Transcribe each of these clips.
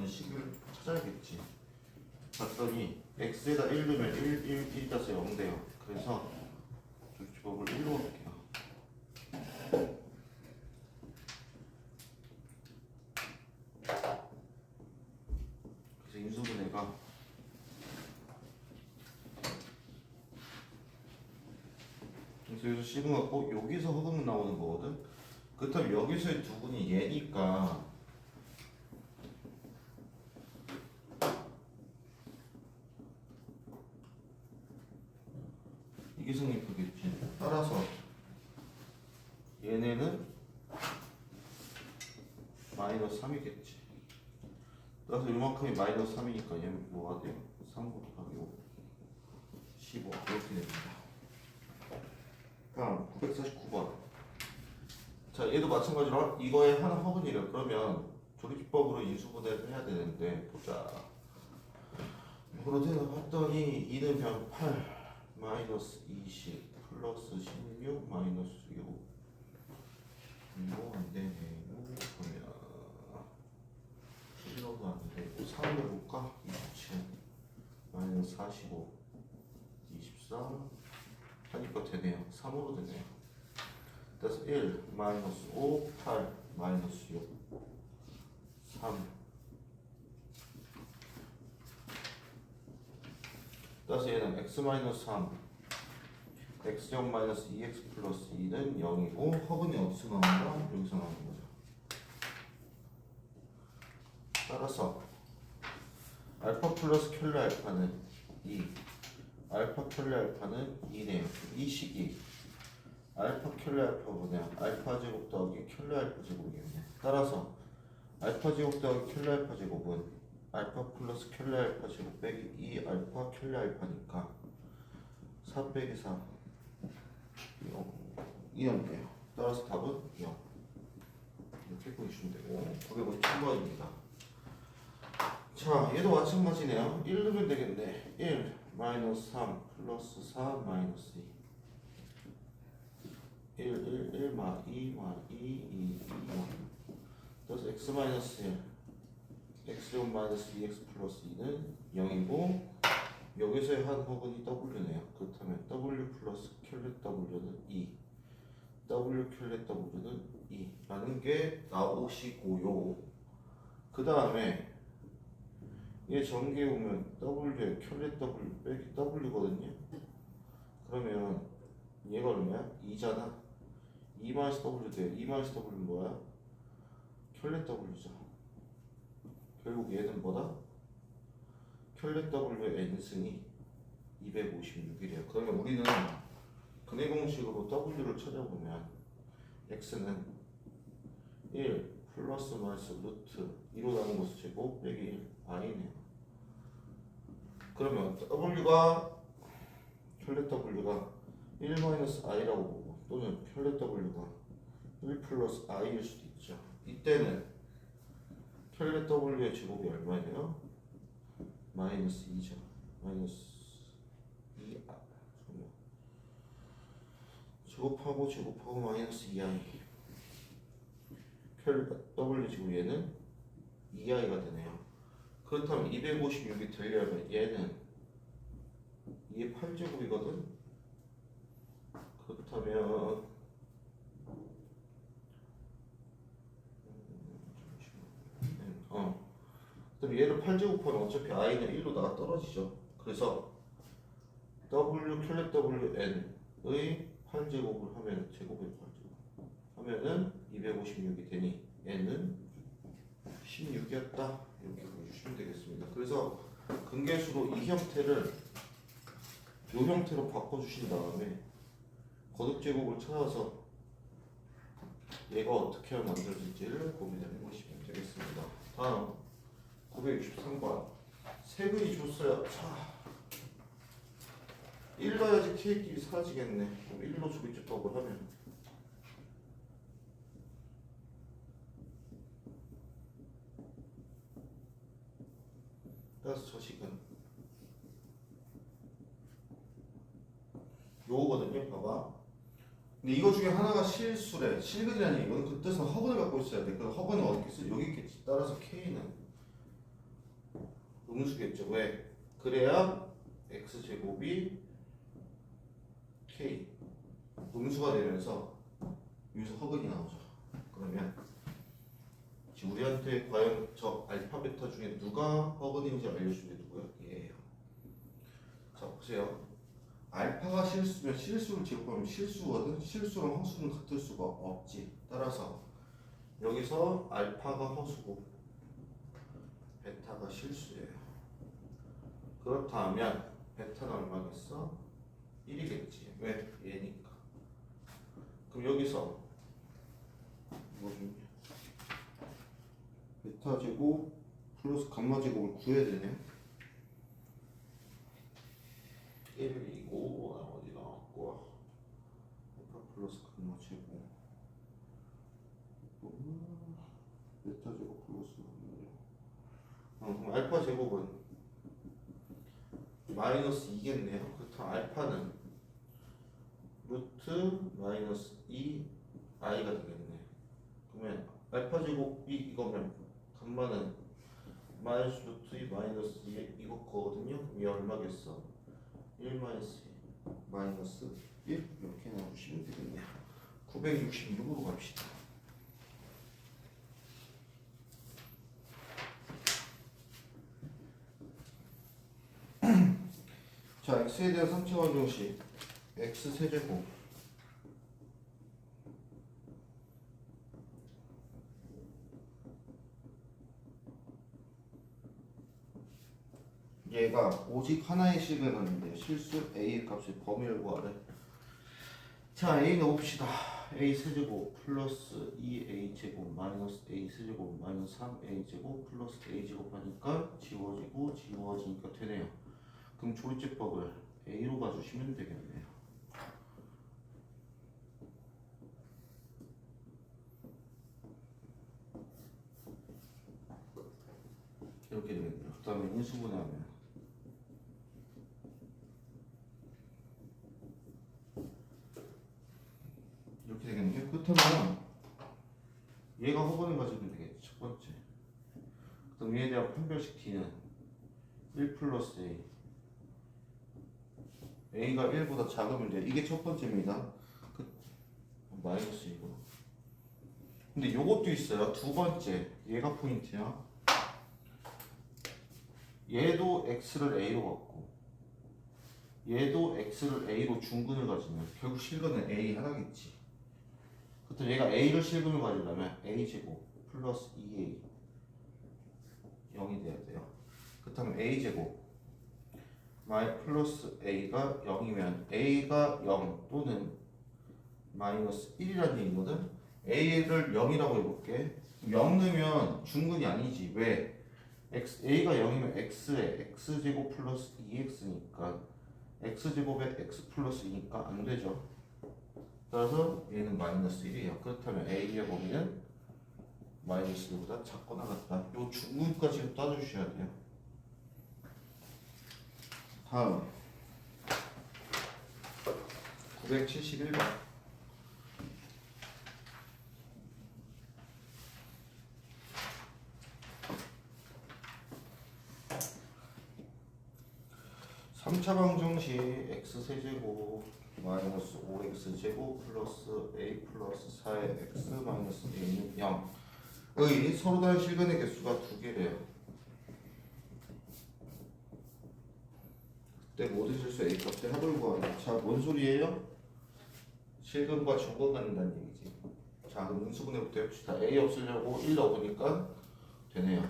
식을 찾아야겠지. 봤더니 x에다 1 넣으면 1 따서 0 돼요. 그래서 조립집법을 1로 할게요. 그래서 인수분해가 여기서 시그마 꼭 여기서 허근 나오는 거거든. 그렇다면 여기서의 두 분이 얘니까 이게 성립하겠지. 따라서 얘네는 마이너스 3이겠지. 따라서 요만큼이 마이너스 3이니까 얘는 뭐가 돼요? 3 곱하기 5 15 이렇게 됩니다. 다음 949번. 자, 얘도 마찬가지로 이거에 하나 허근이래. 그러면 조립법으로 인수분해를 해야 되는데 보자. 이거로 봤더니 2는 그냥 8 마이너스 20 플러스 16 마이너스 6 이거 안 되네. 그러면 11호도 안 되고 3을 해볼까? 27 마이너스 45 24 하니까 되네요. 3으로 되네요. 그래서 1 마이너스 5 8 마이너스 6 3 따라서 얘는 x 마이너스 3 x제곱 마이너스 2x 플러스 2는 0이고 허근이 어디서 나온다? 여기서 나오는 거죠. 따라서 알파 플러스 켤레 알파는 2 알파 켤레 알파는 2네요. 이 식이 알파 켤레 알파 뭐냐? 알파 제곱 더하기 켤레 알파 제곱이겠네. 따라서 알파 제곱 더하기 켤레 알파 제곱은 알파 플러스 켤레 알파 제곱 빼기 2 알파 켤레 알파니까 4 빼기 4 2였네요. 따라서 답은 0 이렇게 보시면 되고 957번입니다. 자, 얘도 마찬가지네요. 1 넣으면 되겠네. 1 마이너스 3 플러스 4 마이너스 2 1 1 1 마 2 마 2 2 2 그래서 x 마이너스 1 x제곱 마이너스 2x 플러스 2는 0이고 여기서의 한 허근이 w네요. 그렇다면 w 플러스 켤레 w는 2 w 켤레 w는 2 라는 게 나오시고요. 그 다음에 얘 전개해 오면 w에 켤레 w 빼기 w거든요. 그러면 얘가 얼마야? 2잖아. 2 마이너스 w 돼요. 2 마이너스 w는 뭐야? 켤레 w죠. 결국 얘는 뭐다? 켤레 w의 n승이 256이래요. 그러면 우리는 근해 공식으로 w를 찾아보면 x는 1 플러스 마이너스 루트 2로 나눈 것을 제곱 빼기 1 i네요. 그러면 w가 켤레 w가 1 마이너스 i라고 보고 또는 켤레 w가 1 플러스 i일 수도 있죠. 이때는 켤레 w의 제곱이 얼마예요? 마이너스 2죠. 마이너스 2 제곱하고 마이너스 2i 켤레 w 제곱 얘는 2i가 되네요. 그렇다면 256이 되려면 얘는 이게 8제곱이거든. 그렇다면 그럼 얘를 8제곱하면 어차피 i는 1로 나가 떨어지죠. 그래서 w 켤레 wn의 8제곱을 하면 제곱의 8제곱 하면은 256이 되니 n은 16이었다 이렇게 보여주시면 되겠습니다. 그래서 근계수로 이 형태를 이 형태로 바꿔주신 다음에 거듭제곱을 찾아서 얘가 어떻게 하면 만들어질지를 고민해 보시면 되겠습니다. 다음 963번 세근이 줬어요. 자, 1 가야지 k끼리 사라지겠네. 1로 조립집법을 하면 따라서 저식은 요거거든요. 봐봐. 근데 이거 중에 하나가 실수래. 실근이라는 이거는 그 뜻은 허근을 갖고 있어야 돼. 그럼 허근은 어디 있겠어? 여기 있겠지. 따라서 k는 음수겠죠. 왜? 그래야 x제곱이 k 음수가 되면서 여기서 허근이 나오죠. 그러면 우리한테 과연 저 알파 베타 중에 누가 허근인지 알려준 게 누구야? 얘예요. 자 보세요. 알파가 실수면 실수를 제곱하면 실수거든. 실수랑 허수는 같을 수가 없지. 따라서 여기서 알파가 허수고 베타가 실수예요. 그렇다면 베타는 얼마겠어? 1이겠지. 왜? 얘니까. 그럼 여기서 뭐 베타 제곱 플러스 감마 제곱을 구해야 되네. 1이고 나머지 나왔고 베타 플러스 감마 제곱 베타 제곱 플러스 그럼 알파 제곱은 마이너스 2겠네요. 그렇다면 알파는 루트 마이너스 2 i가 되겠네. 그러면 알파 제곱이 이거면 감마는 마이너스 루트 2 마이너스 2 이거 거거든요. 그럼 얘 얼마겠어? 1 마이너스 2 마이너스 1 이렇게 나오시면 되겠네요. 966으로 갑시다. 자, x에 대한 3차 방정식 x 세제곱 얘가 오직 하나의 식을 갖는데 실수 a의 값의 범위를 구하래. 자, a 넣읍시다. a 세제곱 플러스 2a 제곱 마이너스 a 세제곱 마이너스 3a 제곱 플러스 a 제곱 하니까 지워지고 지워지니까 되네요. 그럼 조리제법을 a로 가주시면 되겠네요. 이렇게 되겠네요. 그 다음에 인수분해하면 이렇게 되겠네요. 그렇다면 얘가 허근을 가지면 되겠죠. 첫 번째. 그럼 얘에 대한 판별식 t는 1 플러스 a a가 1보다 작으면 돼. 이게 첫 번째입니다. 마이너스 이거. 근데 요것도 있어요. 두 번째. 얘가 포인트야. 얘도 x를 a로 갖고 얘도 x를 a로 중근을 가지면 결국 실근은 a 하나겠지. 그렇다면 얘가 a를 실근을 가지려면 a제곱 플러스 2a 0이 돼야 돼요. 그렇다면 a제곱 마이 플러스 a가 0이면 a가 0 또는 마이너스 1이라는 얘기거든. a를 0이라고 해볼게. 0 넣으면 중근이 아니지. 왜? a가 0이면 x에 x제곱 플러스 2x니까 x제곱에 x 플러스 2니까 안 되죠. 따라서 얘는 마이너스 1이에요. 그렇다면 a의 범위는 마이너스 1보다 작거나 같다. 요 중근까지 따져주셔야 돼요. 다음 971번. 삼차 방정식 x세제곱 마이너스 5x제곱 플러스 a 플러스 4의 x 마이너스 a는 0. 여기 서로 다른 실근의 개수가 두 개래요. 그때 모든 실수 a 값의 합을 구하래. 자, 뭔 소리예요? 실근과 중근 갖는다는 얘기지. 자, 그럼 인수분해부터 해봅시다. a 없으려고 1 넣어보니까 되네요.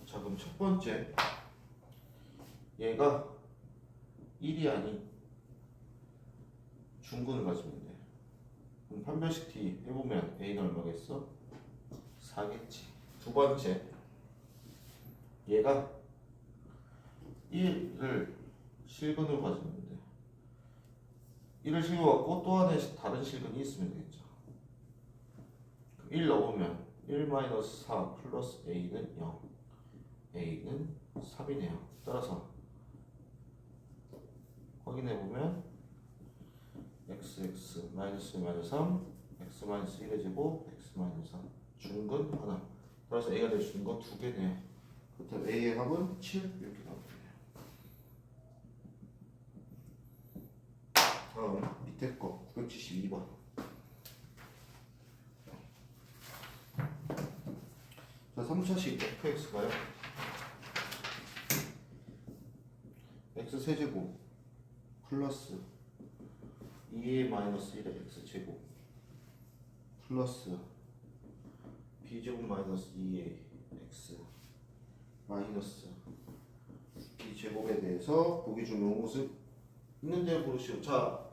자, 그럼 첫 번째 얘가 1이 아닌 중근을 가지면 돼. 그럼 판별식 t 해보면 a는 얼마겠어? 4겠지. 두 번째 얘가 1을 실근으로 가지면 돼. 1을 실근 갖고 또 하나의 다른 실근이 있으면 되겠죠. 1 넣으면 1-4 플러스 a는 0 a는 3이네요. 따라서 확인해 보면 x 마이너스 3 x 마이너스 1의 제곱 x 마이너스 3 중근 하나. 따라서 a가 될 수 있는 거 두 개네요. 그렇다면 a의 합은 7 이렇게 나오겠네요. 다음 밑에 거 972번. 자 3차식 fx가요 x 세제곱 플러스 2a 마이너스 1의 x제곱 플러스 b제곱 마이너스 2a x 마이너스 b제곱에 대해서 보기 중 요것을 있는 대로 고르시오. 자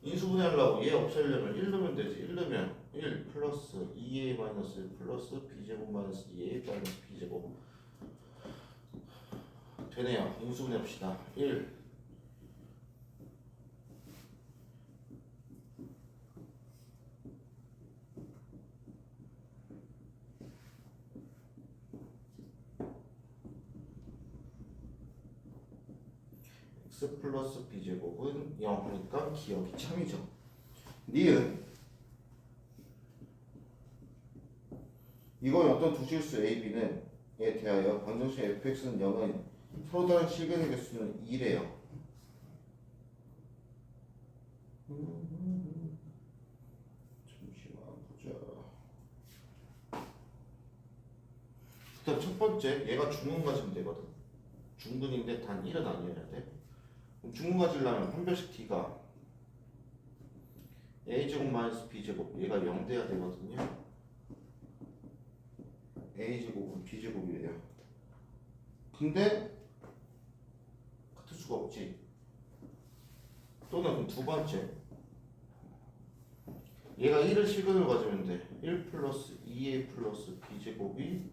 인수분해하려고 얘 없애려면 1 넣으면 되지. 1 넣으면 1 플러스 2a 마이너스 1 플러스 b제곱 마이너스 2a 마이너스 b제곱 되네요. 인수분해 합시다. 1 x 플러스 b제곱은 0이니까 기억이 참이죠. 니은 이건 어떤 두 실수 a, b는 에 대하여 방정식 fx는 0은 서로 다른 실근의 개수는 2래요. 잠시만 보자. 일단 첫 번째 얘가 중근 가지면 되거든. 중근인데 단 1은 아니어야 돼. 그럼 중근 가지려면 판별식 t가 a제곱 마이너스 b제곱 얘가 0 돼야 되거든요. a제곱은 b제곱이래요. 근데 같을 수가 없지. 또는 그럼 두 번째 얘가 1을 실근으로 가지면 돼. 1 플러스 2a 플러스 b제곱이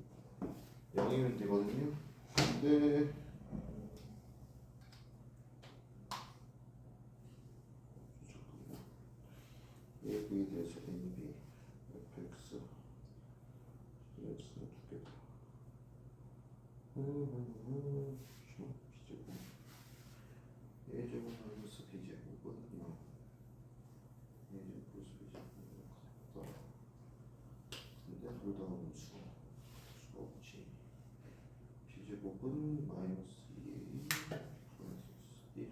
0이면 되거든요. 근데 a, b에 대해서 a, b, fx x는 두 개다. b제곱 a제곱 마이너스 b제곱은 0 a제곱 플러스 b제곱은 같다. 근데 둘 다 음수 수가 없지. b제곱은 마이너스 2a 플러스 1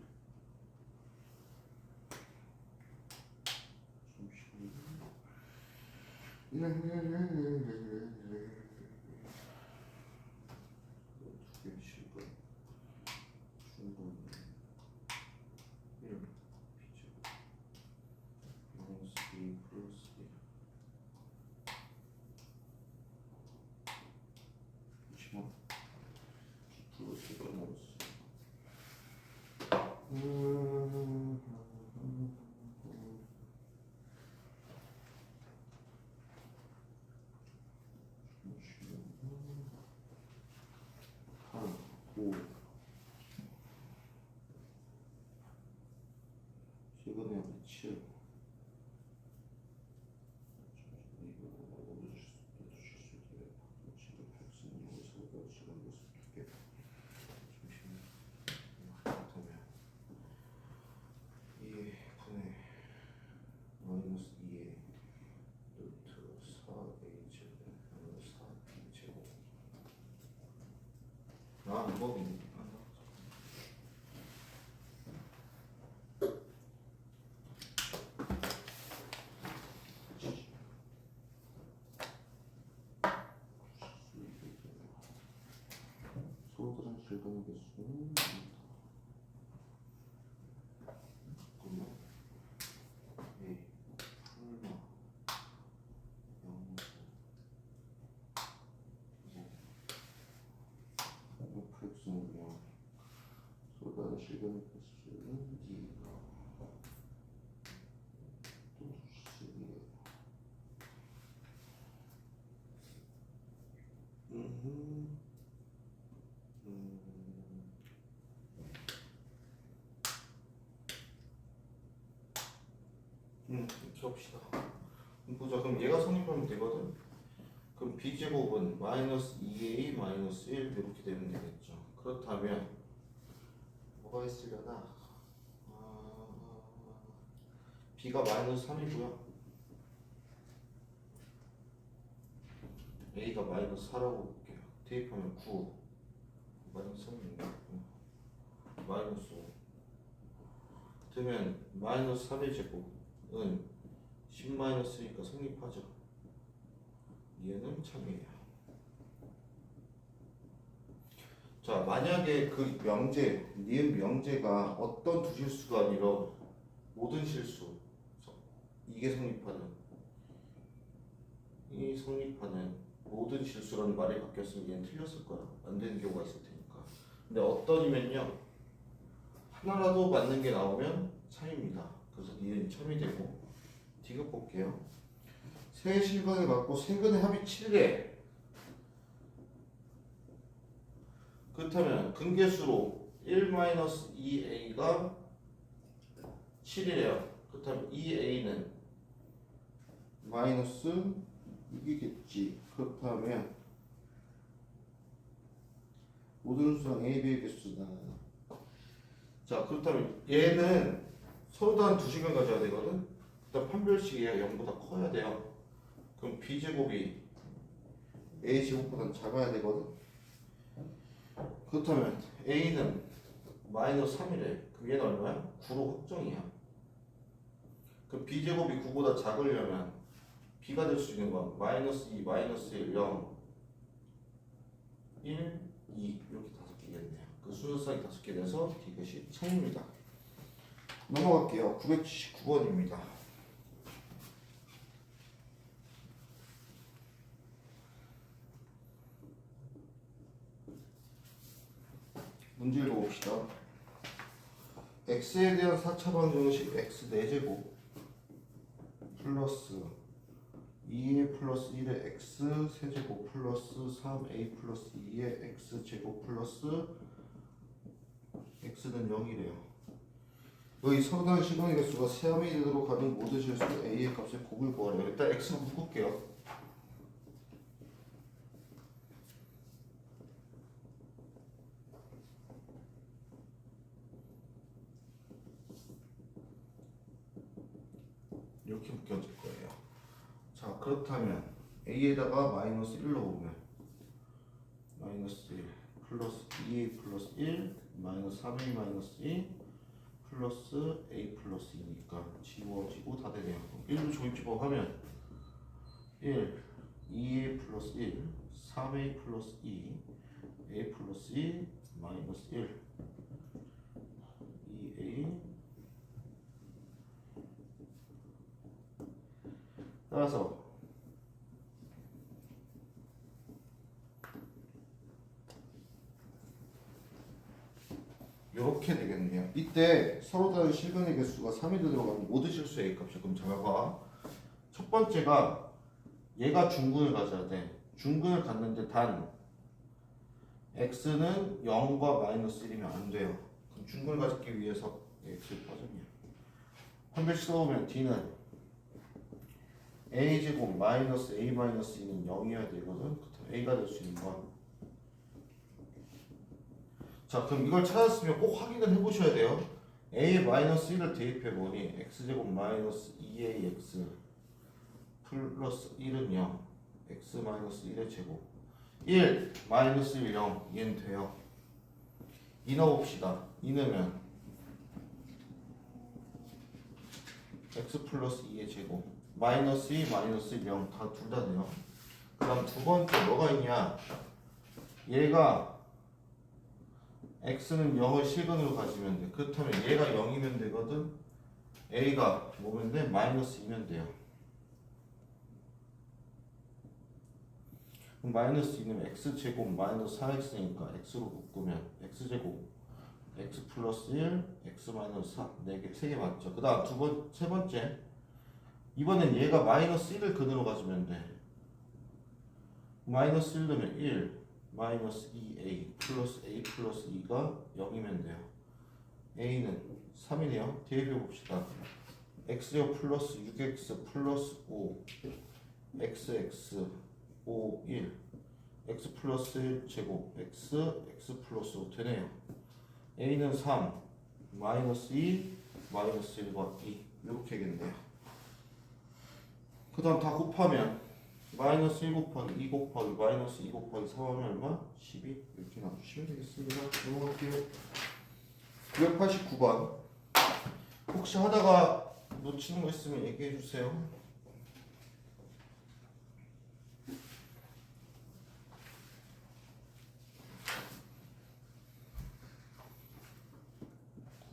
두개 실근 중근 1 b제곱 마이너스 2 플러스 1 그렇지만 플러스 1가 나왔어. 최근에 7 마이너스 2의 루트 4a 제곱 마이너스 4b 제곱 이거 소들은 실근의 개수는 잠깐만 a 풀마 0 fx는 0 소다는 실근의 개수는 2 봅시다. 보자. 그럼 얘가 성립하면 되거든. 그럼 b제곱은 마이너스 2a 마이너스 1 이렇게 되면 되겠죠. 그렇다면 뭐가 있으려나? B가 마이너스 3이고요. A가 마이너스 4라고 볼게요. 대입하면 9 마이너스 3이네요. 마이너스 5 되면 마이너스 3의 제곱은 10 마이너스니까 성립하죠. 얘는 참이에요. 자, 만약에 그 명제, 니은 명제가 어떤 두 실수가 아니라 모든 실수, 이게 성립하는, 이 성립하는 모든 실수라는 말이 바뀌었으면 얘는 틀렸을 거야. 안 되는 경우가 있을 테니까. 근데 어떤이면요, 하나라도 맞는 게 나오면 참입니다. 그래서 니은이 참이 되고. 디귿 볼게요. 세 실근을 갖고 세근의 합이 7개. 그렇다면 근계수로 1-2a가 7이래요. 그렇다면 2a는 마이너스 6이겠지. 그렇다면 모든 수랑 a, b의 개수다. 자, 그렇다면 얘는 서로 다른 두 식을 가져야 되거든. 일단 판별식이 0보다 커야 돼요. 그럼 b제곱이 a제곱보다 작아야 되거든. 그렇다면 a는 마이너스 3이래. 그럼 얘는 얼마야? 9로 확정이야. 그럼 b제곱이 9보다 작으려면 b가 될 수 있는 건 마이너스 2, 마이너스 1, 0, 1, 2 이렇게 5개겠네요. 그 순서상이 5개 돼서 이것이 참입니다. 넘어갈게요. 979번입니다. 문제 읽어봅시다. x에 대한 4차 방정식 x 4제곱 플러스 2a 플러스 1의 x 세제곱 플러스 3a 플러스 2의 x제곱 플러스 x는 0이래요. 여기 서로 다른 시간의 개수가 3이 되도록 하는 모든 실수 a의 값의 곱을 구하래요. 일단 x로 묶을게요. 이렇게 묶여질 거예요. 자, 그렇다면 a에다가 마이너스 1 넣으면 마이너스 1 플러스 2a 플러스 1 마이너스 3a 마이너스 2 플러스 a 플러스 2니까 지워지고 다 되네요. 1로 조입집어하면 1 2a 플러스 1 3a 플러스 2 a 플러스 2 마이너스 1 2a 따라서 이렇게 되겠네요. 이때 서로 다른 실근의 개수가 3이 들어가면 모든 실수 A 값이. 그럼 잘 봐. 첫 번째가 얘가 중근을 가져야 돼. 중근을 갖는데 단 x는 0과 마이너스 1이면 안 돼요. 그럼 중근을 가지기 위해서 x를 빠졌네요. 판별식 써보면 d는 a제곱 마이너스 a 마이너스 2는 0이어야 되거든. a가 될 수 있는 건. 자, 그럼 이걸 찾았으면 꼭 확인을 해보셔야 돼요. a에 마이너스 1을 대입해보니 x제곱 마이너스 2ax 플러스 1은 0 x 마이너스 1의 제곱 1 마이너스 1 0 얘는 돼요. 2 넣어봅시다. 2 넣으면 x 플러스 2의 제곱 마이너스 2 마이너스 1 0 다 둘 다 돼요. 그 다음 두 번째 뭐가 있냐, 얘가 x는 0을 실근으로 가지면 돼. 그렇다면 얘가 0이면 되거든. a가 뭐면 돼? 마이너스 2면 돼요. 그럼 마이너스 2는 x제곱 마이너스 4x니까 x로 묶으면 x제곱 x 플러스 1 x 마이너스 4 4개 3개 맞죠. 그 다음 세 번째 이번엔 얘가 마이너스 1을 근으로 가지면 돼. 마이너스 1 넣으면 1 마이너스 2a 플러스 a 플러스 2가 0이면 돼요. a는 3이네요. 대입해 봅시다. x제곱 플러스 6x 플러스 5 xx 5 1 x 플러스 1 제곱 x 플러스 5 되네요. a는 3 마이너스 2 마이너스 1과 2 이렇게 하겠네요. 그 다음 다 곱하면 마이너스 1 곱하기 2 곱하기 마이너스 2 곱하기 4 하면 얼마? 12 이렇게 놔주시면 되겠습니다. 넘어갈게요. 989번 혹시 하다가 놓치는 거 있으면 얘기해 주세요.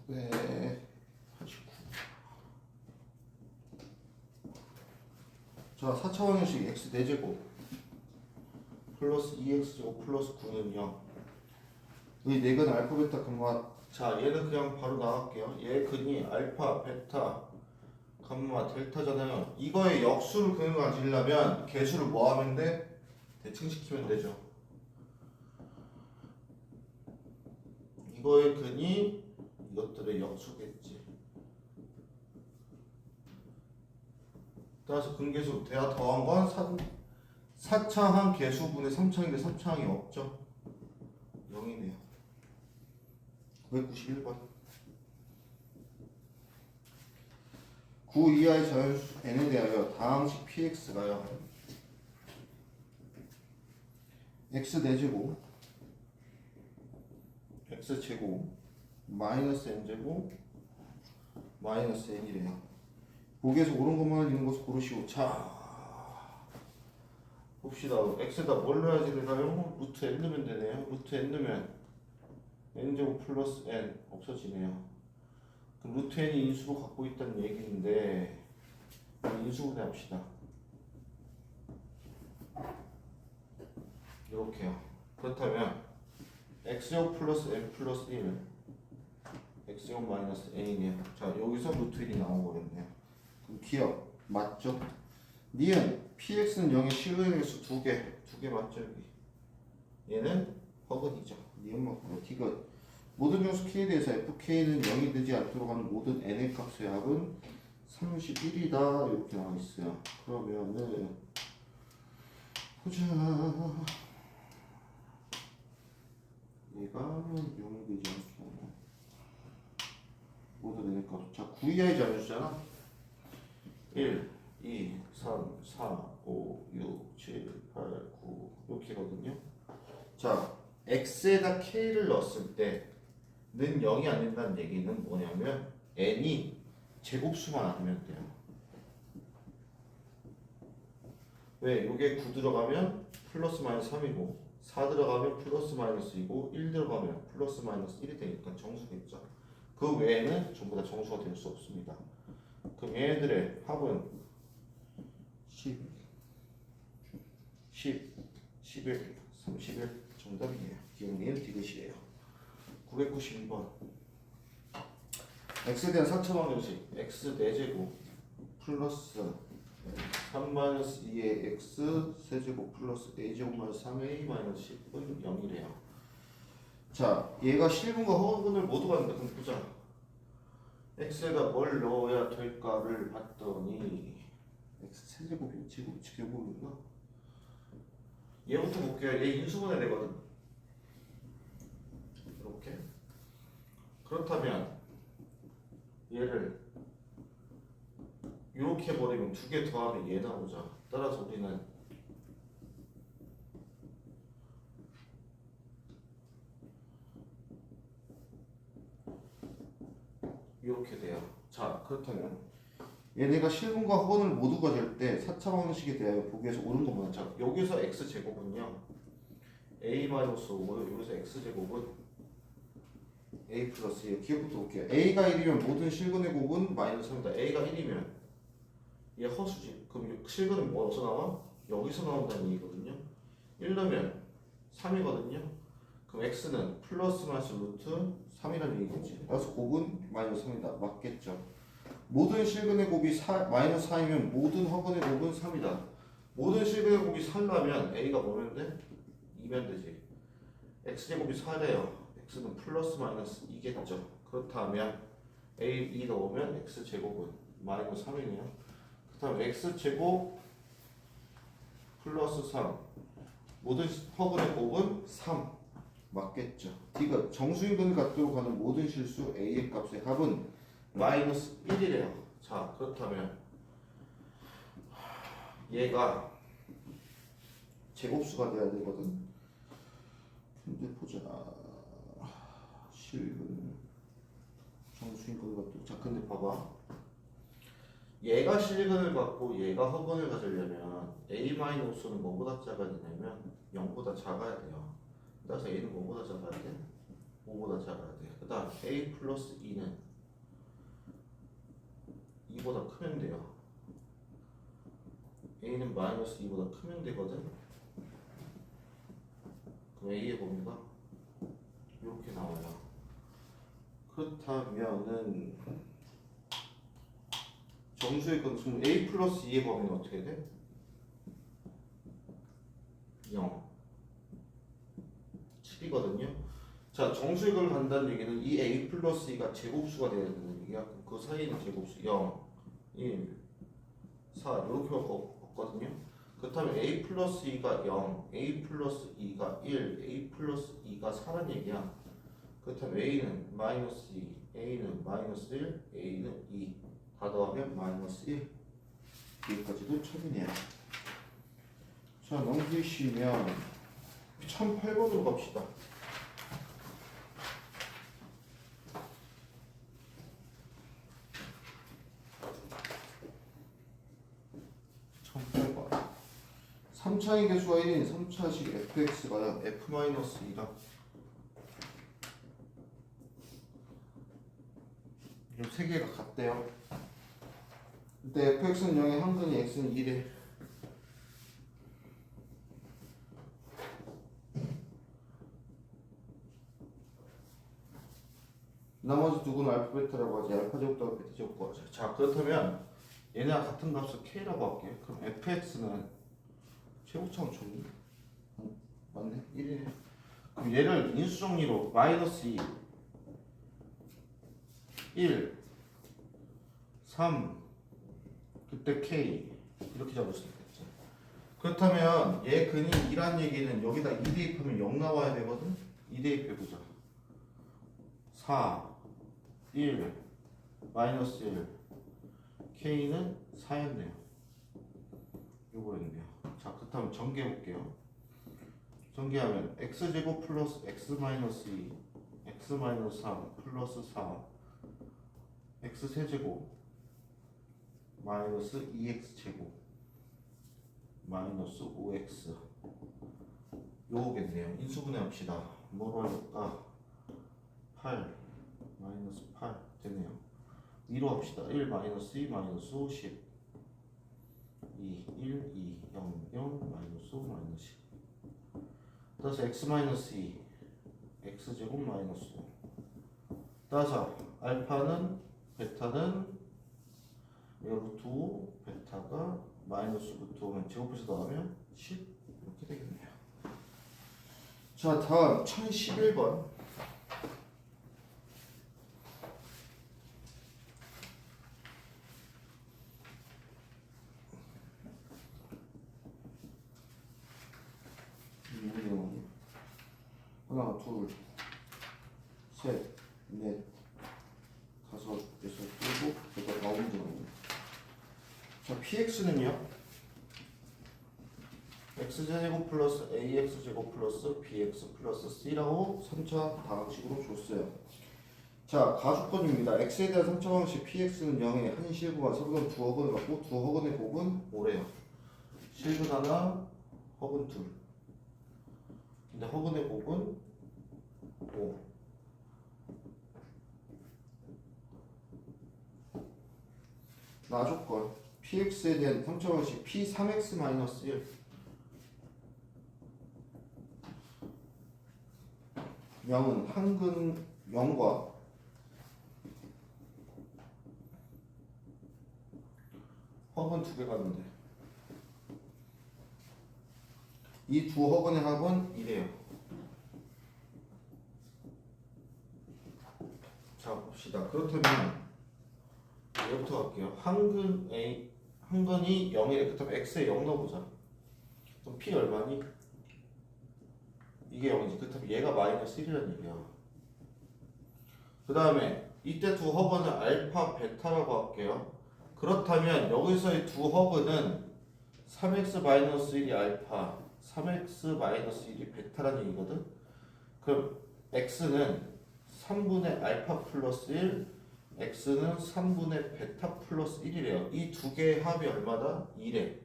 네, 89. 자, 4차 방정식 x 4제곱 플러스 2x제곱 플러스 9는 0. 이 네 근 알파 베타 감마. 자, 얘는 그냥 바로 나갈게요. 얘 근이 알파 베타 감마 델타잖아요. 이거의 역수를 근을 가지려면 개수를 뭐 하면 돼? 대칭시키면 되죠. 이거의 근이 이것들의 역수겠지. 따라서 근계수 대하 더한 건 4차항 개수분의 3차항인데 3차항이 없죠. 0이네요. 991번 9 이하의 자연수 n에 대하여 다항식 px가요 x 4제곱 x제곱 마이너스 n제곱 마이너스 n이래요. 보기에서 옳은 것만 있는 것을 고르시오. 자, 봅시다. x에다 뭘 넣어야지 되나요? 루트 n 넣으면 되네요. 루트 n 넣으면 n제곱 플러스 n 없어지네요. 그럼 루트 n이 인수로 갖고 있다는 얘기인데 인수분해 합시다. 이렇게요. 그렇다면 x제곱 플러스 n 플러스 1 x제곱 마이너스 n이네요. 자, 여기서 루트 1이 나오거든요. 그럼 기억 맞죠? 니은 px는 0의 실근의 개수 2개 맞죠? 여기 얘는 허근이죠. 니은 맞고 디귿 모든 정수 k에 대해서 fk는 0이 되지 않도록 하는 모든 n의 값의 합은 31이다 이렇게 나와 있어요. 그러면은 보자. 얘가 0이 되지 않도록 모든 n의 값. 자, 9 이하이지 않으셨잖아. 1, 2, 3, 4, 5, 6, 7, 8, 9 이렇게거든요. 자, x에다 k를 넣었을 때는 0이 안 된다는 얘기는 뭐냐면 n이 제곱수만 아니면 돼요. 왜? 요게 9 들어가면 플러스 마이너스 3이고 4 들어가면 플러스 마이너스 2고 1 들어가면 플러스 마이너스 1이 되니까 정수겠죠. 그 외에는 전부 다 정수가 될 수 없습니다. 그럼 얘네들의 합은 10, 11, 31 정답이에요. 기억니은 디귿이에요. 992번 x에 대한 4차 방정식 x 4제곱 플러스 3-2의 x 세제곱 플러스 a제곱 마이너스 3a 마이너스 10은 0이래요. 자, 얘가 실분과 허분을 모두 받는다. 그럼 보자. x에다 뭘 넣어야 될까를 봤더니 x 세제곱이 제곱인가? 얘부터 볼게요. 얘 인수분해 되거든. 이렇게. 그렇다면 얘를 이렇게 버리면 2개 더하면 얘 나오자. 따라서 우리는 이렇게 돼요. 자, 그렇다면 얘네가 실분과 허분을 모두 가질 때 4차 방정식에 대하여 보기에서 옳은 것만. 자, 여기서 x제곱은요 a-5고요. 여기서 x제곱은 a 플러스 2. 기억부터 볼게요. a가 1이면 모든 실근의 곱은 마이너스 3이다. a가 1이면 얘 허수지. 그럼 실근은 뭐 어디서 나와? 여기서 나온다는 얘기거든요. 1 넣으면 3이거든요. 그럼 x는 플러스 마이너스 루트 3이라는 얘기겠지. 그래서 곱은 마이너스 3이다. 맞겠죠. 모든 실근의 곱이 마이너스 4이면 모든 허근의 곱은 3이다. 모든 실근의 곱이 4라면 a가 뭐면 돼? 2면 되지. x제곱이 4래요. x는 플러스 마이너스 2겠죠. 그렇다면 a 2 넣으면 x제곱은 마이너스 3이네요. 그렇다면 x제곱 플러스 3 모든 허근의 곱은 3 맞겠죠. D가 정수인근을 갖도록 하는 모든 실수 a의 값의 합은 마이너스 1이래요. 자, 그렇다면 얘가 제곱수가 돼야 되거든. 근데 보자. 실근 정수인 것도. 자, 근데 봐봐. 얘가 실근을 갖고 얘가 허근을 가지려면 a-는 뭐보다 작아야 되냐면 0보다 작아야 돼요. 따라서 a는 뭐보다 작아야 돼? 5보다 작아야 돼. 그 다음 a 플러스 2는 2보다 크면 돼요. a는 마이너스 2보다 크면 되거든. 그럼 a의 범위가 이렇게 나와요. 그렇다면은 정수의 건수는 a 플러스 2의 범위는 어떻게 돼? 0 7이거든요. 자, 정수익을 간다는 얘기는 이 a 플러스 2가 제곱수가 돼야 되는 얘기야. 그 사이에는 제곱수 0, 1, 4 이렇게 없거든요. 그렇다면 a 플러스 2가 0, a 플러스 2가 1, a 플러스 2가 4란 얘기야. 그렇다면 a는 마이너스 2, a는 마이너스 1, a는 2. 다 더하면 마이너스 1. 여기까지도 처분이야. 자, 넘기시면 1008번으로 갑시다. 1008번. 3차의 개수가 1인 3차식 fx가요 f-2라. 이 세 개가 같대요. 근데 fx는 0에 한근이 x는 1에. 나머지 두 개는 알파 베타라고 하지. 알파 제곱 더하기 베타 제곱 하지. 자, 그렇다면 얘네가 같은 값을 k라고 할게. 그럼 fx는 최고차원 좋니? 맞네. 1이네. 그럼 얘를 인수정리로 마이너스 2, 1, 3, 그때 k 이렇게 잡을 수 있겠지. 그렇다면 얘 근이 2란 얘기는 여기다 2 대입하면 0 나와야 되거든. 2 대입해보자. 4, 1, 마이너스 1, k는 4였네요. 요거였네요. 자, 그렇다면 전개해볼게요. 전개하면 x제곱 플러스 x 마이너스 2, x 마이너스 3 플러스 4, x 세제곱 마이너스 2x 제곱 마이너스 5x 요거겠네요. 인수분해 합시다. 뭐로 할까? 8 마이너스 8 되네요. 2로 합시다. 1 마이너스 2 마이너스 5 10 2 1 2 0 0 마이너스 5 마이너스 10 따라서 x 마이너스 2 x 제곱 마이너스 5 따라서 알파는 베타는 루트 5 베타가 마이너스 루트 5면 제곱해서 나오면 10 이렇게 되겠네요. 자, 다음 1011번. 하나, 둘, 셋, 넷, 다섯, 여섯, 일곱, 여덟, 아홉 문제거든요. 자, px는요? x제곱 플러스 ax제곱 플러스 bx 플러스 c라고 3차 다항식으로 줬어요. 자, 가주권입니다. x에 대한 3차 방식 px는 0에 한 실구와 서로는 두 허근을 갖고 두 허근의 곱은 5래요. 실근 하나, 허근 둘. 근데 허근의 곱은 5. 나조건 px에 대한 3차 방식 p3x-1 0은 한근 0과 허근 두 개가 있는데 이 두 허근의 합은 1이에요. 자, 봅시다. 그렇다면 얘부터 갈게요. 한근이 0이래. 그렇다면 x에 0 넣어보자. 그럼 p 얼마니? 이게 0이지. 그렇다면 얘가 마이너스 1이라는 얘기야. 그 다음에 이때 두 허근을 알파 베타라고 할게요. 그렇다면 여기서의 두 허브는 3x-1이 알파, 3x-1이 베타라는 얘기거든. 그럼 x는 3분의 알파 플러스 1, x는 3분의 베타 플러스 1이래요. 이 두 개의 합이 얼마다? 2래.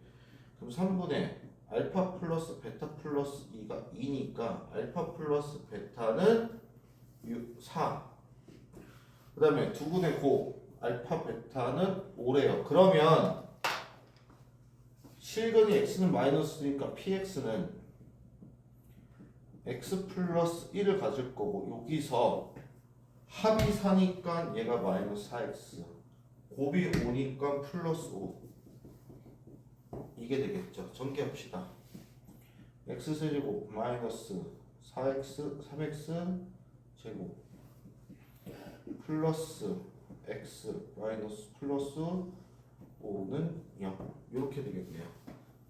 그럼 3분의 알파 플러스 베타 플러스 2가 2니까 알파 플러스 베타는 4. 그 다음에 두 분의 곱 알파 베타는 5래요. 그러면 실근이 x는 마이너스니까 px는 x 플러스 1을 가질 거고 여기서 합이 4니까 얘가 마이너스 4x 곱이 5니까 플러스 5 이게 되겠죠. 전개합시다. x세제곱 마이너스 4x 3x 제곱 플러스 x 마이너스 플러스 5는 0 이렇게 되겠네요.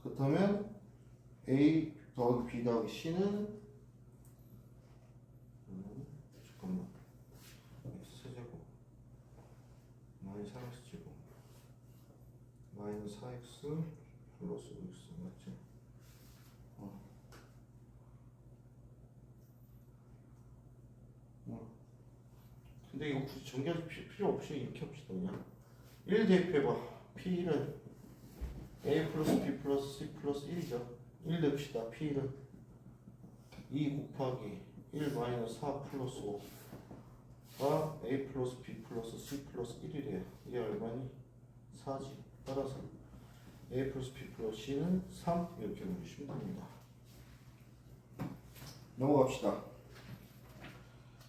그렇다면 a 더하기 b 더하기 c는 잠깐만 x세제곱 마이너스 4x 제곱 마이너스 4x 플러스 5x 맞지? 근데 이거 굳이 전개할 필요 없이 이렇게 합시다. 그냥 1 대입해봐. P1은 A 플러스 B 플러스 C 플러스 1이죠. 1 냅시다. P1은 2 곱하기 1 마이너스 4 플러스 5가 A 플러스 B 플러스 C 플러스 1이래요. 이게 얼마니? 4지. 따라서 A 플러스 B 플러스 C는 3 이렇게 보시면 됩니다. 넘어갑시다.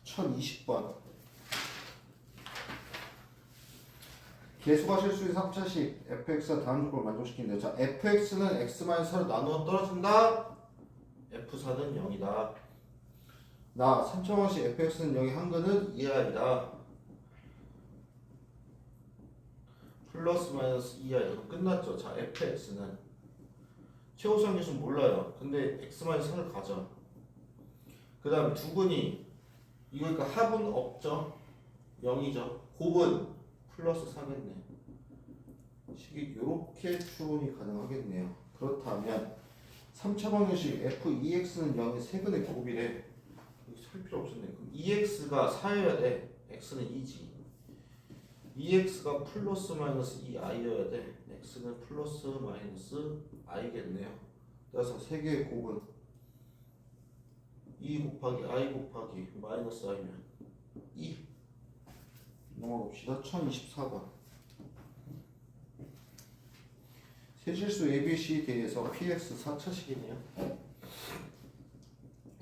1020번 계수가 실수의 3차식 fx가 다음 조건을 만족시킨대요. 자, fx는 x-4를 나누어 떨어진다. f4는 0이다. 나 3차원식 fx는 0의 한근은 2i다. 플러스 마이너스 2i 그럼 끝났죠. 자, fx는 최고수한 계수는 몰라요. 근데 x-4를 가져. 그 다음 두근이 이거니까 합은 없죠. 0이죠. 곱은 플러스 4겠네. 식이 이렇게 추론이 가능하겠네요. 그렇다면 3차 방정식 f2x는 0의 세근의 곱이래. 살 필요 없었네. 그럼 2x가 4여야 돼. x는 2지. 2x가 플러스 마이너스 2i여야 돼. x는 플러스 마이너스 i겠네요. 그래서 세 개의 곱은 2 곱하기 i 곱하기 마이너스 i면 2. 넘어갑시다. 1024번 세실수 ABC에 대해서 PX 4차식이네요.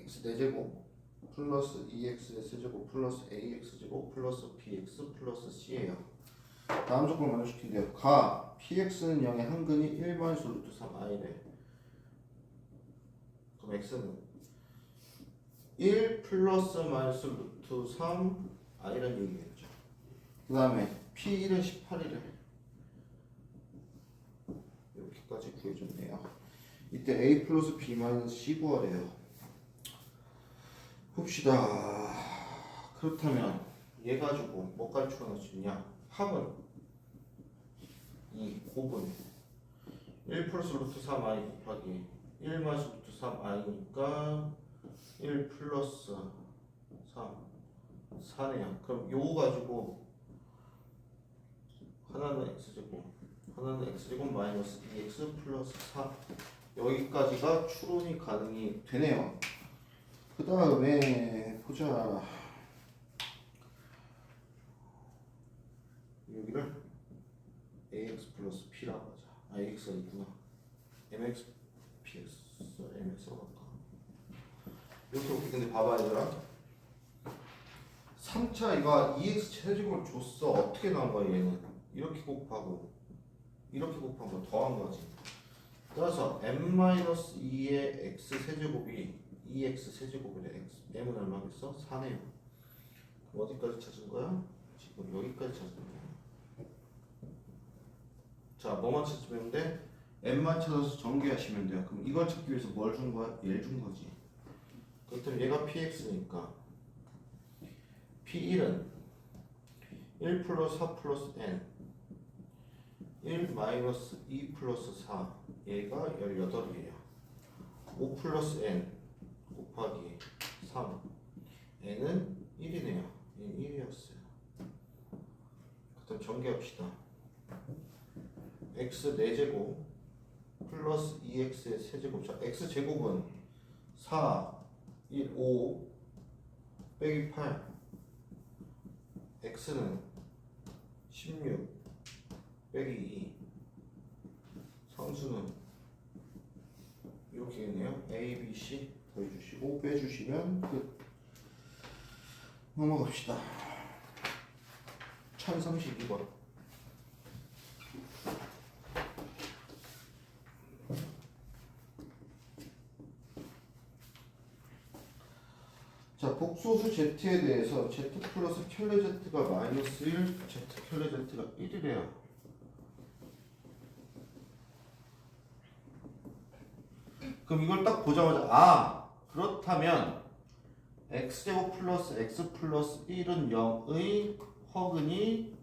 x 4제곱 플러스 2x S제곱 플러스 AX제곱 플러스 BX 플러스 C예요. 다음 조건을 만족시킨대요. 가 PX는 0의 한근이 1마이너스 루트 3i래. 그럼 X는 1 플러스 마이너스 루트 3i라는 얘기겠죠. 그 다음에 P1은 18이래. 이렇게까지 구해줬네요. 이때 A 플러스 B 마이너스 C 구하래요. 봅시다. 그렇다면 얘 가지고 뭐까지 추론할 수 있냐? 합은 2, 곱은 1 플러스 루트 3i 곱하기 1 마이너스 루트 3i니까 1 플러스 3, 4네요. 그럼 요거 가지고 하나는 x제곱, 하나는 x제곱 마이너스 2x 플러스 4 여기까지가 추론이 가능이 되네요. 그 다음에 보자. 여기를 ax 플러스 p라고 하자. ax가 있구나. mx px mx로 갈까? 이렇게 근데 봐봐 얘들아. 3차 이거 2x 최제곱을 줬어. 어떻게 나온 거야 얘는? 이렇게 곱하고 이렇게 곱한 거 더한 거지. 따라서 m-2의 x 세제곱이 2x 세제곱이래. x m은 얼마겠어? 4네요. 어디까지 찾은 거야? 지금 여기까지 찾은 거야. 자, 뭐만 찾으면 돼? m만 찾아서 전개하시면 돼요. 그럼 이걸 찾기 위해서 뭘 준 거야? 얘를 준 거지. 그렇다면 얘가 px니까 p1은 1 플러스 4 플러스 n 1 마이너스 2 플러스 4 얘가 18이에요. 5 플러스 n 곱하기 3 n은 1이네요. 얘는 1이었어요. 그다음 전개합시다. x 4제곱 플러스 2x의 세제곱. 자, x제곱은 4, 1, 5 빼기 8 x는 16 빼기 2 상수는 이렇게 되네요. a, b, c 더해주시고 빼주시면 끝. 넘어갑시다. 1032번. 자, 복소수 z에 대해서 z 플러스 켤레 z가 마이너스 1, z 켤레 z가 1이래요. 그럼 이걸 딱 보자마자 그렇다면 x제곱 플러스 x 플러스 1은 0의 허근이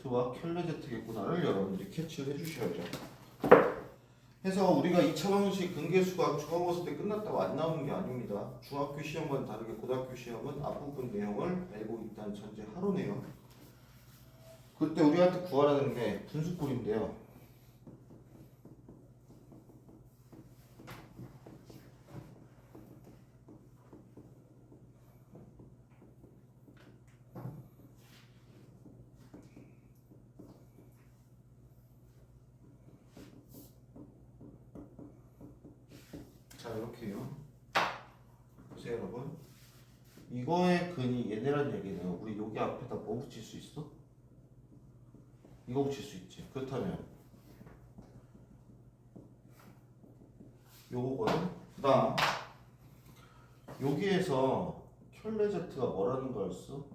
z와 켤레 z겠구나를 여러분들이 캐치를 해주셔야죠. 해서 우리가 2차 방식 근계수가 중간고사 때 끝났다고 안 나오는 게 아닙니다. 중학교 시험과는 다르게 고등학교 시험은 앞부분 내용을 알고 있다는 전제 하루네요. 그때 우리한테 구하라는 게 분수꼴인데요. 자, 이렇게요. 보세요, 여러분. 이거의 근이 얘네란 얘기네요. 우리 여기 앞에다 뭐 붙일 수 있어? 이거 붙일 수 있지. 그렇다면 요거거든. 그다음 여기에서 켤레 z가 뭐라는 걸 알 수?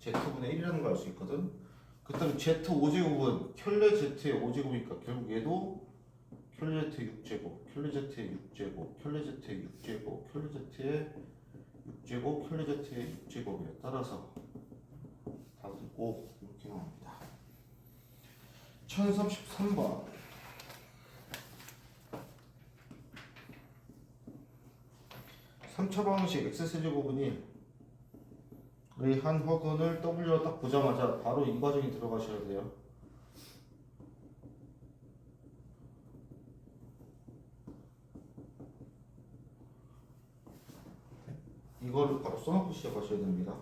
z분의 1이라는 걸 알 수 있거든. 그다음 z 5제곱은 켤레 z의 5제곱이니까 결국 얘도 켤레 z의 6제곱, 켤레 z의 6제곱, 켤레 z의 6제곱, 켤레 z의 6제곱, 켤레 z의 6제곱이에요. 따라서 답은 5 이렇게 나옵니다. 1033번. 3차 방식 x세제곱은 1의 한 허근을 w로 딱 보자마자 바로 이 과정에 들어가셔야 돼요. 이거를 바로 써놓고 시작하셔야 됩니다.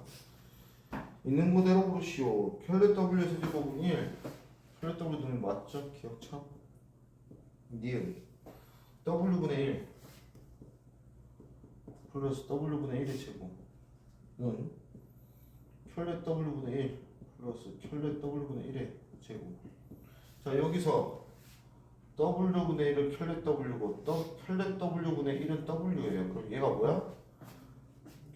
있는 그대로 보시오. 켤레 w 세제곱은 1. 켤레 w는 맞죠? 기억차? 니은 w분의 1 플러스 w분의 1의 제곱은 켤레 w분의 1 플러스 켤레 w분의 1의 제곱. 자, 여기서 w분의 1은 켤레 w고 켤레 w분의 1은 w예요. 그럼 얘가 뭐야?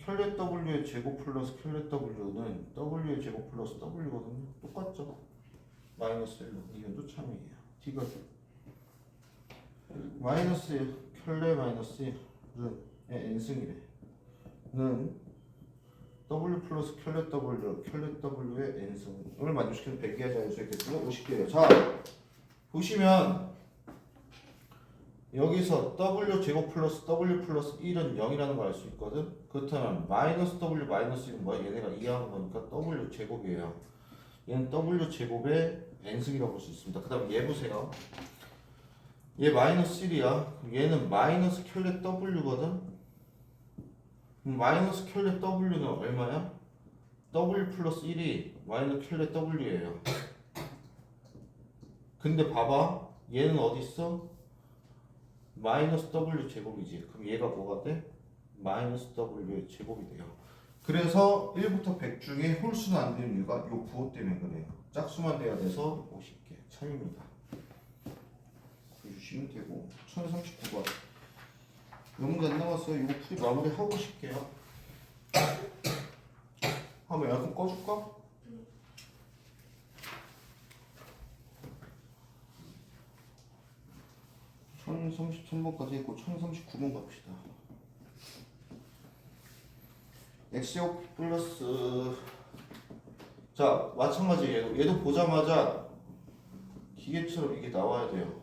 켤레 w의 제곱 플러스 켤레 w는 w의 제곱 플러스 w거든요. 똑같죠? 마이너스 1로 이건도 참이에요. D가 마이너스 켤레 마이너스 1은 n승이래. 는 w 플러스 켤레 w 켤레 w의 n승을 만족시키는 100개의 자연수의 개수는 50개예요. 자, 보시면 여기서 w 제곱 플러스 w 플러스 1은 0이라는 걸 알 수 있거든. 그렇다면 마이너스 w 마이너스 1은 뭐야? 얘네가 이해하는 거니까 w 제곱이에요. 얘는 w 제곱의 n승이라고 볼 수 있습니다. 그 다음 얘 보세요. 얘 마이너스 1이야. 얘는 마이너스 켤레 w거든. 마이너스 켤레 w는 얼마야? w 플러스 1이 마이너스 켤레 w예요. 근데 봐봐. 얘는 어디 있어? 마이너스 w 제곱이지. 그럼 얘가 뭐가 돼? 마이너스 w의 제곱이 돼요. 그래서 1부터 100 중에 홀수는 안 되는 이유가 요 부호 때문에 그래요. 짝수만 돼야 돼서 50개 차이입니다. 주시면 되고. 1039번. 너무 안 남았어요. 이거 풀이 마무리 하고 싶게요. 한번 에어컨 꺼줄까? 1033번까지 했고 1039번 갑시다. x제곱 플러스 자 마찬가지 얘도 보자마자 뒤에처럼 이게 나와야 돼요.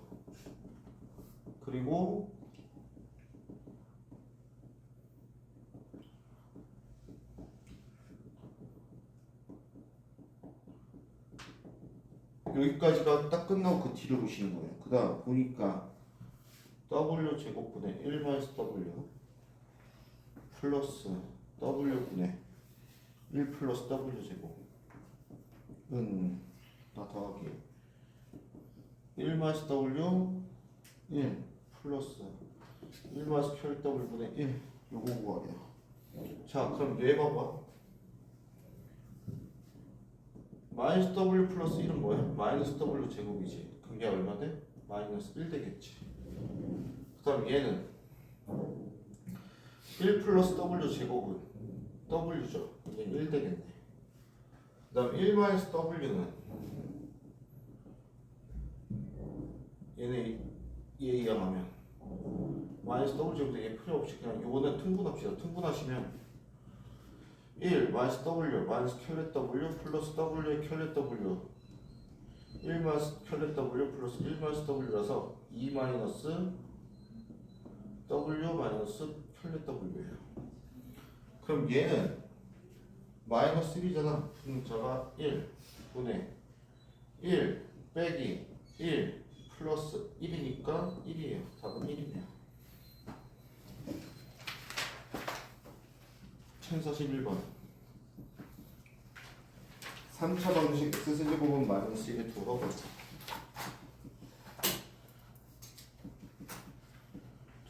그리고 여기까지가 딱 끝나고 그 뒤를 보시는 거예요. 그 다음 보니까 W 제곱분의 1 마이너스 W 플러스 W분의 1 플러스 W 제곱은 다 더하기 1 마이너스 W 1 플러스 1 마이너스 q W분의 1 요거 구하래요. 자 그럼 얘 봐봐. 마이너스 W 플러스 1은 뭐야? 마이너스 W 제곱이지. 그럼 얘 얼마 돼? 마이너스 1 되겠지. 그 다음 얘는 1 플러스 W 제곱은 W죠. 얘는 1 되겠네. 그 다음 1 마이너스 W는 얘네 얘 이항하면 마이너스 W 제곱도 얘 필요 없이 그냥 요거는 통분합시다. 통분하시면 1 마이너스 W 마이너스 켤렛 W 플러스 W의 켤렛 W 1 마이너스 켤렛 W 플러스 1 마이너스 W라서 2 마이너스 W 마이너스 켤렛 W예요. 그럼 얘는 마이너스 1이잖아. 분자가 1 분의 1 빼기 1 플러스 1이니까 1이에요. 답은 1이네요. 1041번 3차 방식 x제곱은 마이너스 1의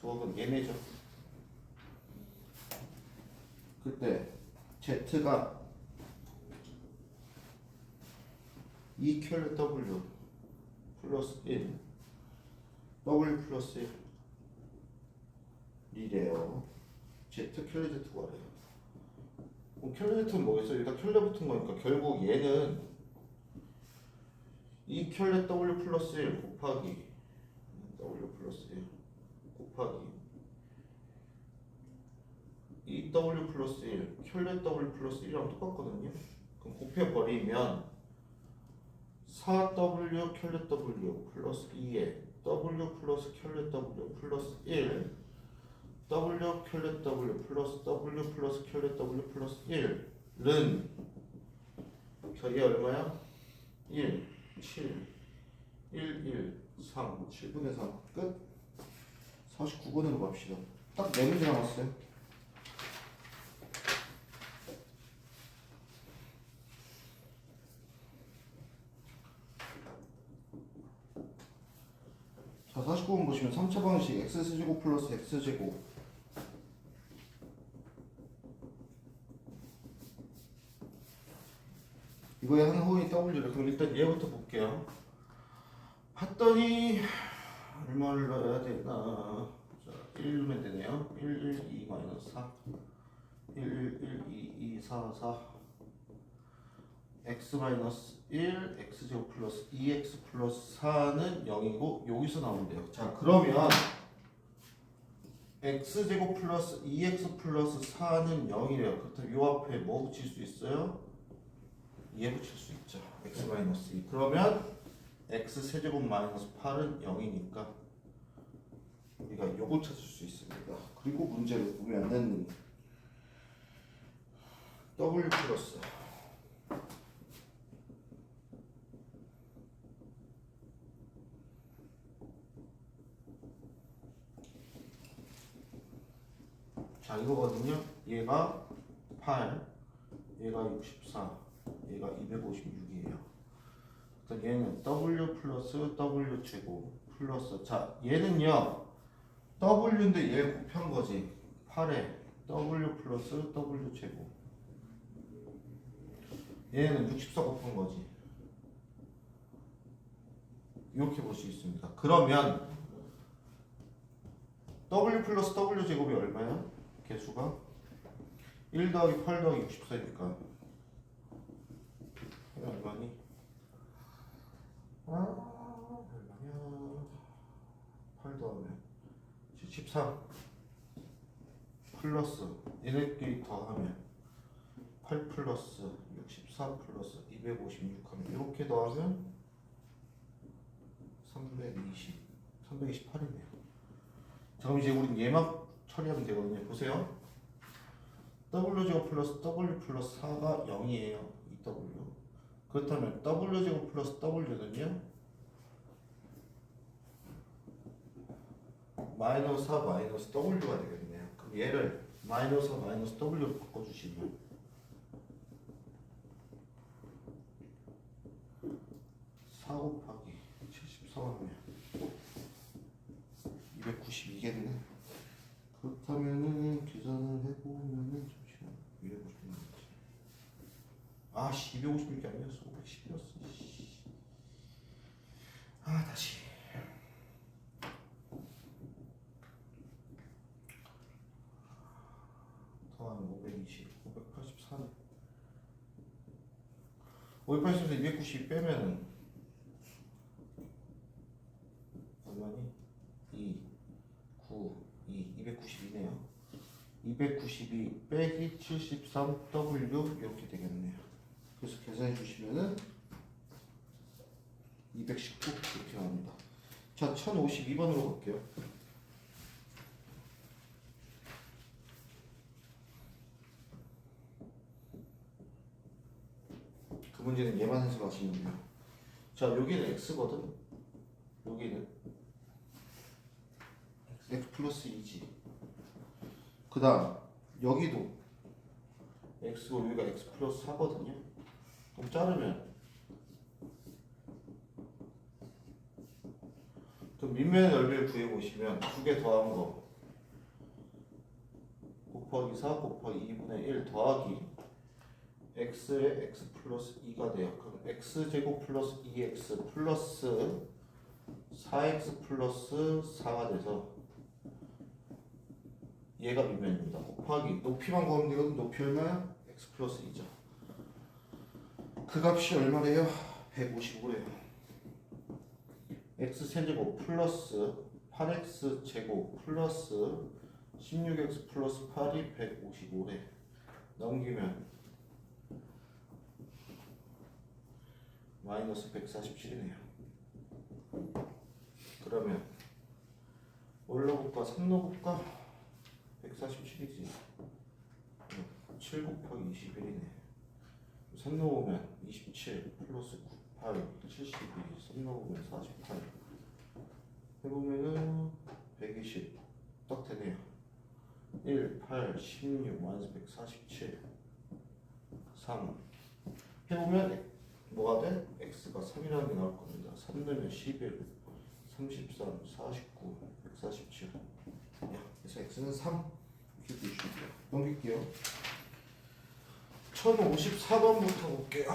두합은 얘네죠. 그때 z가 2 켤렛 w 플러스 1 w 플러스 1이래요. z 켤레 z 구하래요. 켤레 z는 뭐겠어? 여기다 켤레 붙은 거니까 결국 얘는 2 켤레 w 플러스 1 곱하기 w 플러스 1 곱하기 2w 플러스 1 켤레 w 플러스 1이랑 똑같거든요. 그럼 곱해버리면 4w 켤레 w 플러스 2에 w 플러스 켤레 w 플러스 1 w 켤레 w 플러스 w 플러스 켤레 w 플러스 1은 저게 얼마야? 1, 7, 1, 1, 3, 7분의 3 끝. 49번으로 갑시다. 딱 4문제 남았어요. 자, 49번 보시면 3차 방식 x제곱 플러스 x제곱 이거에 한 호흡이 W를. 그럼 일단 얘부터 볼게요. 봤더니 얼마를 넣어야 되나? 자, 1면 되네요. 1, 1, 2 마이너스 4 1, 1, 1, 2, 2, 4, 4 x 마이너스 1 x제곱 플러스 2x 플러스 4는 0이고 여기서 나오는데요. 자 그러면 x제곱 플러스 2x 플러스 4는 0이래요. 그렇다면 요 앞에 뭐 붙일 수 있어요? 2에 붙일 수 있죠. x 마이너스 2. 그러면 x 세제곱 마이너스 8은 0이니까 우리가 요거 찾을 수 있습니다. 그리고 문제를 보면은 w 플러스 자 이거거든요. 얘가 8, 얘가 64, 얘가 256이에요. 그래서 얘는 w 플러스 w 제곱 플러스 자 얘는요 w인데 얘 곱한 거지. 8에 w 플러스 w 제곱 얘는 64 곱한 거지. 이렇게 볼 수 있습니다. 그러면 w 플러스 w 제곱이 얼마야? 개수가 1 더하기 8 더하기 64니까 얼마니? 얼마냐? 8 더하면 73 플러스 얘네끼리 더하면 8 플러스 64 플러스 256 하면 이렇게 더하면 328이네요. 자, 그럼 이제 우린 얘만 처리하면 되거든요. 보세요. W제곱 플러스 W 플러스 4가 0이에요. 2W. 그렇다면 W제곱 플러스 W는요? 마이너스 4 마이너스 W가 되겠네요. 그럼 얘를 마이너스 4 마이너스 W로 바꿔주시면 4 곱하기 73하면 292겠네. 그렇다면은 계산을 해보면은 잠시만 256이지. 아씨 256이 아니었어. 510이었어. 아 다시. 더하면 520, 584네. 580에서 290 빼면은 얼마니? 2, 9, 292네요. 292 빼기 73W 이렇게 되겠네요. 그래서 계산해 주시면은 219 이렇게 나옵니다. 자, 1052번으로 갈게요. 그 문제는 얘만 해석하시면 돼요. 자, 여기는 x거든. 여기는 x 플러스 2지. 그 다음 여기도 x고 여기가 x 플러스 4거든요. 그럼 자르면 그럼 밑면의 넓이를 구해보시면 두 개 더한 거 곱하기 4 곱하기 2분의 1 더하기 x의 x 플러스 2가 돼요. 그럼 x제곱 플러스 2x 플러스 4x 플러스 4가 돼서 얘가 밑면입니다. 곱하기 높이만 구하면 되거든. 높이 얼마야? x 플러스 2죠. 그 값이 얼마래요? 155래요. x 세제곱 플러스 8x 제곱 플러스 16x 플러스 8이 155래. 넘기면 마이너스 147이네요. 그러면 뭘로 볼까? 3로 볼까? 147이지. 7 곱하기 21이네. 3 넣으면 27 플러스 9, 8, 72. 3 넣으면 48. 해보면은 120. 딱 되네요. 1, 8, 16, 마이너스 147. 3. 해보면 뭐가 돼? x가 3이라는 게 나올 겁니다. 3 넣으면 11, 33, 49, 147. 그래서 x는 3 이렇게 보시면 돼요. 넘길게요. 1054번부터 볼게요.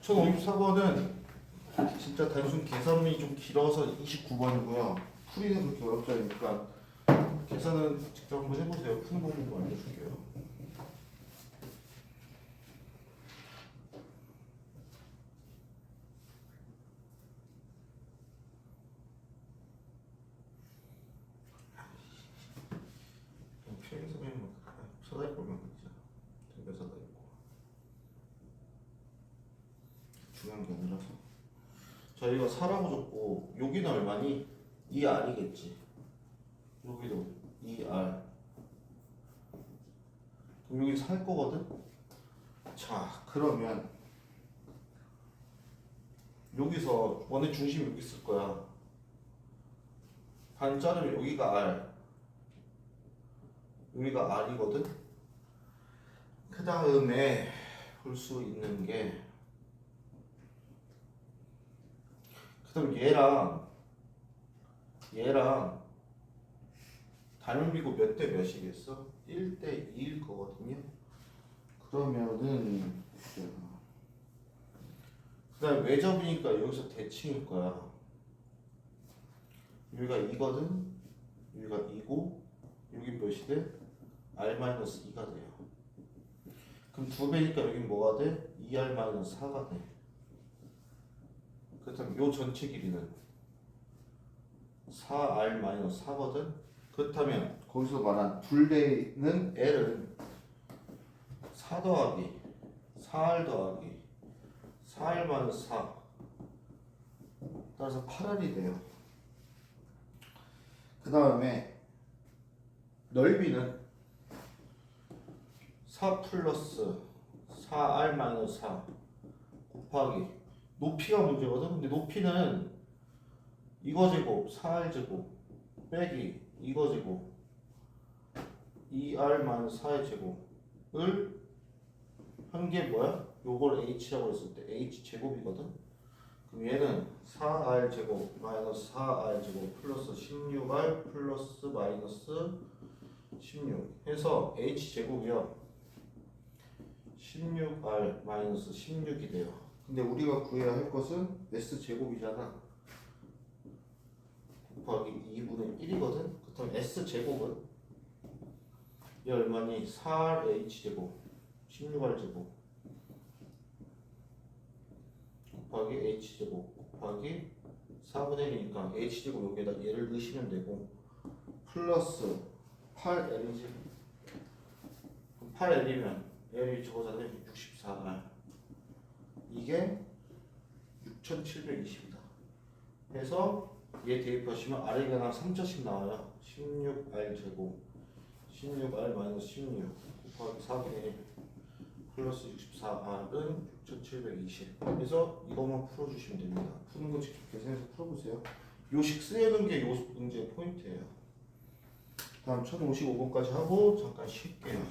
1054번은 진짜 단순 계산이 좀 길어서 29번이고요. 풀이는 그렇게 어렵지 않으니까 계산은 직접 한번 해보세요. 푸는 방법 알려줄게요. 서다일 거면 진짜 되게 서다 있고 중요한 게 아니라서. 자, 여기가 4라고 줬고 여기는 얼마니? 2R이겠지. 여기도 2R. 그럼 여기 살 거거든? 자, 그러면 여기서 원의 중심이 여기 있을 거야. 반 자르면 여기가 R, 여기가 R이거든? 그 다음에 볼 수 있는 게, 그 다음 얘랑 닮은 비고 몇 대 몇이겠어? 1대 2일 거거든요. 그러면은 그 다음 외접이니까 여기서 대칭일 거야. 여기가 2거든? 여기가 2고 여기 몇이 돼? R-2가 돼요. 그럼 2배니까 여긴 뭐가 돼? 2R-4가 돼. 그렇다면 요 전체 길이는 4R-4거든? 그렇다면 거기서 말한 둘레는 L은 4 더하기 4R 더하기 4R-4 따라서 8R이 돼요. 그 다음에 넓이는 4 플러스 4R 마이너스 4 곱하기 높이가 문제거든. 근데 높이는 이거 제곱 4R 제곱 빼기 이거 제곱 2R 마이너스 4의 제곱을 한 게 뭐야? 요걸 H라고 했을 때 H 제곱이거든. 그럼 얘는 4R 제곱 마이너스 4R 제곱 플러스 16R 플러스 마이너스 16 해서 H 제곱이요 16R 마이너스 16이 돼요. 근데 우리가 구해야 할 것은 S 제곱이잖아. 곱하기 2분의 1이거든. 그렇다면 S 제곱은 이 얼마니? 4RH 제곱 16R 제곱 곱하기 H 제곱 곱하기 4분의 1이니까 H 제곱 여기에다 얘를 넣으시면 되고 플러스 8L이지. 그럼 8L이면 L이 저거잖아요. 64R 이게 6720이다 해서 얘 대입하시면 R에 그냥 3자씩 나와요. 16R 제곱 16R 마이너스 16 곱하기 4분의 1 플러스 64R은 6720 그래서 이것만 풀어주시면 됩니다. 푸는 거 직접 계산해서 풀어보세요. 요식 쓰여는 게 요 문제의 포인트예요. 다음 1055번까지 하고 잠깐 쉴게요.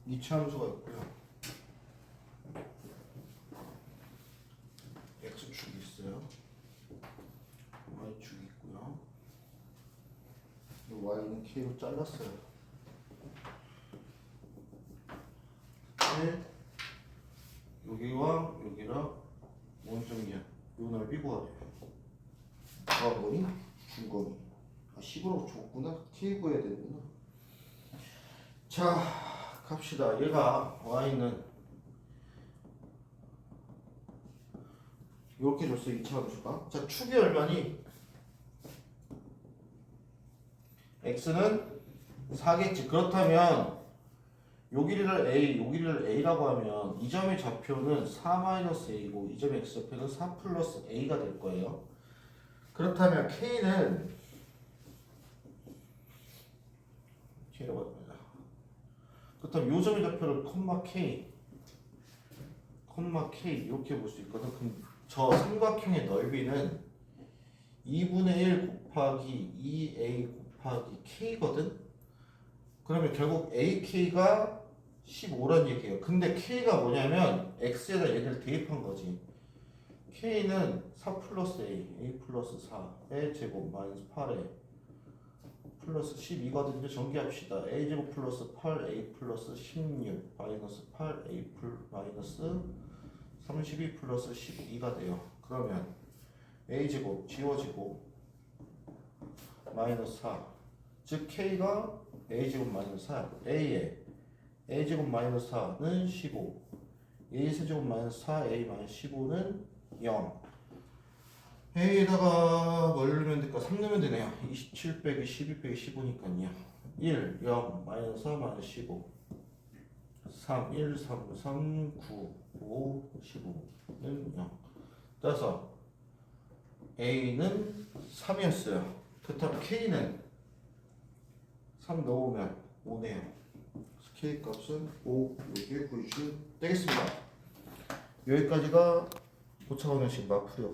이차 함수가 있고요. x축이 있어요. y축이 있고요. y는 k로 잘랐어요. 여기와 여기랑 원점이야. 요 넓이 구하래요. 뭐니? 중거리. 10으로 줬구나. k 구해야 되는구나. 자, 갑시다. 얘가 y는 이렇게 줬어. 2차 함수가. 자, 축이 얼마니? x는 4겠지. 그렇다면 요 길이를 a, 요 길이를 a라고 하면 이 점의 좌표는 4-a고 이 점의 x좌표는 4 플러스 a가 될 거예요. 그렇다면 k는 k라고 합니다. 그렇다면 요 점의 좌표를 콤마 k 이렇게 볼 수 있거든. 그럼 저 삼각형의 넓이는 2분의 1 곱하기 2a 곱하기 k거든. 그러면 결국 ak가 15란 얘기예요. 근데 k가 뭐냐면 x에다 얘를 대입한 거지. k는 4 플러스 a 플러스 4의 제곱 마이너스 8a 플러스 12거든요. 전개합시다. a 제곱 플러스 8a 플러스 16 마이너스 8a 마이너스 32 플러스 12가 돼요. 그러면 a 제곱 지워지고 마이너스 4 즉 k가 a 제곱 마이너스 4 a에 a 제곱 마이너스 4는 15 a 세제곱 마이너스 4a 마이너스 15는 0 a에다가 뭘 넣으면 될까? 3 넣으면 되네요. 27 빼기 12 빼기 15니까요 1 0 마이너스 4 마이너스 15 3 1 3 3 9 5 15는 0 따라서 a는 3이었어요. 그렇다면 k는 3 넣으면 5네요. k 값은 5 여기에 구해주시면 되겠습니다. 여기까지가 고차원형식 마풀이었고